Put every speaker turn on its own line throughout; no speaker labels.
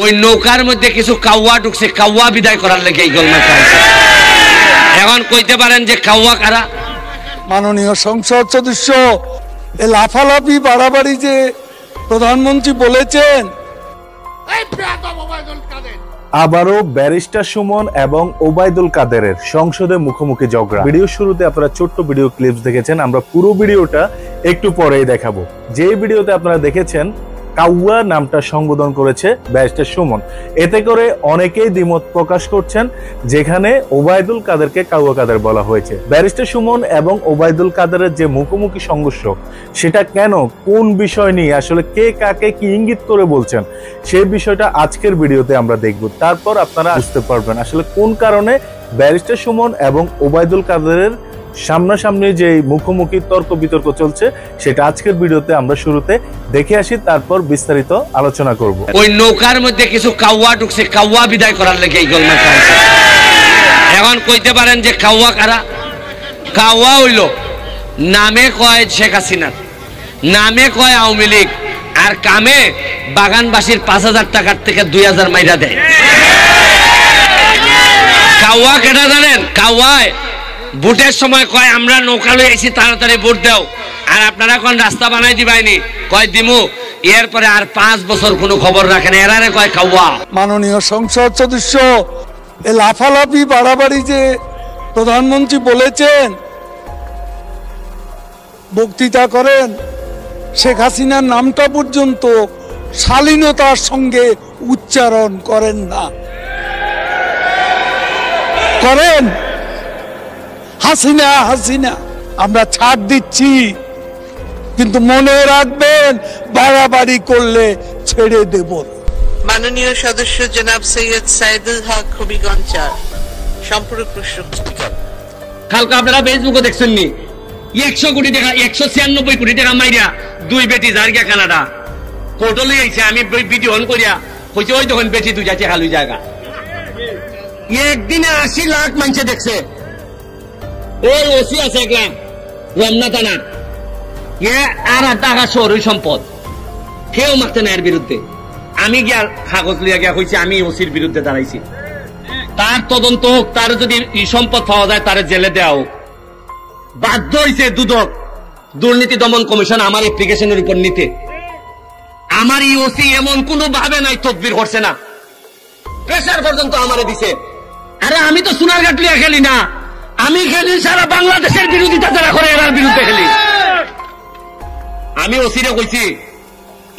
ওই নৌকার মধ্যে কিছু কাউয়া ঢুকছে, কাউয়া বিদায় করার লেগে এই গোলমাল চাইছে। এখন কইতে পারেন যে কাউয়া কারা?
মাননীয় সংসদ সদস্য এ লাফালাফি বাড়াবাড়ি যে প্রধানমন্ত্রী বলেছেন।
আবারও ব্যারিস্টার সুমন এবং ওবায়দুল কাদেরের সংসদে মুখোমুখি ঝগড়া। ভিডিও শুরুতে আপনারা ছোট্ট ভিডিও ক্লিপস দেখেছেন, আমরা পুরো ভিডিওটা একটু পরেই দেখাবো। যে ভিডিওতে আপনারা দেখেছেন কাউয়া নামটা সংবোধন করেছে ব্যারিস্টার সুমন, এতে করে অনেকেই দ্বিমত প্রকাশ করছেন, যেখানে ওবায়দুল কাদেরকে কাউয়া কাদের বলা হয়েছে। ব্যারিস্টার সুমন এবং ওবায়দুল কাদেরের যে মুখোমুখি সংঘর্ষ, সেটা কেন, কোন বিষয় নিয়ে, আসলে কে কাকে কি ইঙ্গিত করে বলছেন, সেই বিষয়টা আজকের ভিডিওতে আমরা দেখব। তারপর আপনারা বুঝতে পারবেন আসলে কোন কারণে ব্যারিস্টার সুমন এবং ওবায়দুল কাদেরের সামনাসামনি যে মুখোমুখি তর্ক বিতর্ক চলছে, সেটা আজকের ভিডিওতে আমরা শুরুতে দেখে আসি, তারপর বিস্তারিত আলোচনা করব।
ওই নৌকার মধ্যে কিছু কাউয়া ঢুকছে, কাউয়া বিদায় করার লেগে এই গোলমাল চাইছে। এখন কইতে পারেন যে কাউয়া কারা? কাউয়া হইল নামে কয় শেখ হাসিনা, নামে কয় আওয়ামী লীগ, আর কামে বাগানবাসীর 5,000 টাকার থেকে 2,000 মাইরা দেয়। কাউয়া কেটা জানেন? কাউয়ায় ভোটের সময় কয় আমরা নৌকা লই আইছি, তাড়াতাড়ি ভোট দাও, আর আপনারা কোন রাস্তা বানাই দিবাইনি, কয় দিমু, এরপরে আর 5 বছর কোনো খবর রাখেন, এরারে কয় কাউয়া।
মাননীয় সংসদ সদস্য এ লাফালাফি বাড়াবাড়ি যে প্রধানমন্ত্রী বলেছেন, বক্তৃতা করেন, শেখ হাসিনার নামটা পর্যন্ত শালীনতার সঙ্গে উচ্চারণ করেন না। করেন হাসিনা হাসিনা, আমরা ছাড় দিচ্ছি, কিন্তু মনে রাখবেন বাড়াবাড়ি করলে ছেড়ে দেব।
মাননীয় সদস্য জনাব সৈয়দ সাইদুল হক হবিগঞ্জ সম্পূর্ণ প্রশ্ন।
কালকে আপনারা ফেসবুকে দেখছেন নি 100 কোটি টাকা, 196 কোটি টাকা মাইরা 2 বেটি জায়গা কানাডা কোর্টলে আইছে। আমি ভিডিও অন করিয়া কইছে ওই তখন বেটি 2 যাচ্ছে খালি জায়গা, একদিনে 80 লাখ মানুষ দেখছে। ওই ওসি আছে একলাম রমনা থানা, আর টাকা শহরের সম্পদ, কেউ মারতে না এর বিরুদ্ধে। আমি গিয়া কাগজ লিয়া গিয়া কইছি আমি ওসির বিরুদ্ধে দাঁড়াইছি, তার তদন্ত হোক, তার যদি সম্পদ পাওয়া যায় তার জেলে দেওয়া হোক। বাধ্য হয়েছে দুদক, দুর্নীতি দমন কমিশন আমার অ্যাপ্লিকেশনের উপর নিতে। আমার এই ওসি এমন কোনো ভাবে নাই তদবির করছে না, প্রেসার পর্যন্ত আমারে দিছে। আরে আমি তো সোনারঘাট লিয়া খেলি না, আমি খেলি সারা বাংলাদেশের বিরোধিতা যারা করে এরার বিরুদ্ধে খেলি। আমি ওসিরে কইছি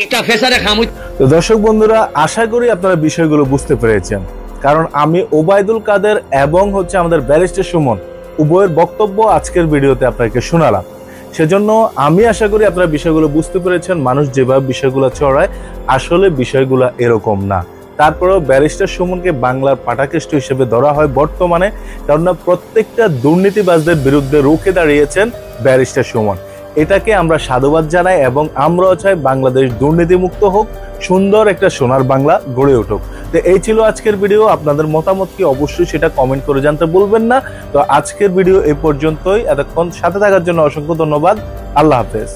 এটা ফেসারে খামুই।
তো দর্শক বন্ধুরা, আশা করি আপনারা বিষয়গুলো বুঝতে পেরেছেন, কারণ আমি ওবায়দুল কাদের এবং আমাদের ব্যারিস্টার সুমন উভয়ের বক্তব্য আজকের ভিডিওতে আপনাকে শোনালাম। সেজন্য আমি আশা করি আপনারা বিষয়গুলো বুঝতে পেরেছেন। মানুষ যেভাবে বিষয়গুলো ছড়ায়, আসলে বিষয়গুলো এরকম না। তারপরেও ব্যারিস্টার সুমনকে বাংলার পাটাকেষ্ট হিসেবে ধরা হয় বর্তমানে, কারণ প্রত্যেকটা দুর্নীতিবাজদের বিরুদ্ধে রুখে দাঁড়িয়েছেন ব্যারিস্টার সুমন। এটাকে আমরা সাধুবাদ জানাই এবং আমরাও চাই বাংলাদেশ দুর্নীতিমুক্ত হোক, সুন্দর একটা সোনার বাংলা গড়ে উঠুক। তো এই ছিল আজকের ভিডিও। আপনাদের মতামত কি অবশ্যই সেটা কমেন্ট করে জানতে ভুলবেন না। তো আজকের ভিডিও এই পর্যন্তই। এতক্ষণ সাথে থাকার জন্য অসংখ্য ধন্যবাদ। আল্লাহ হাফেজ।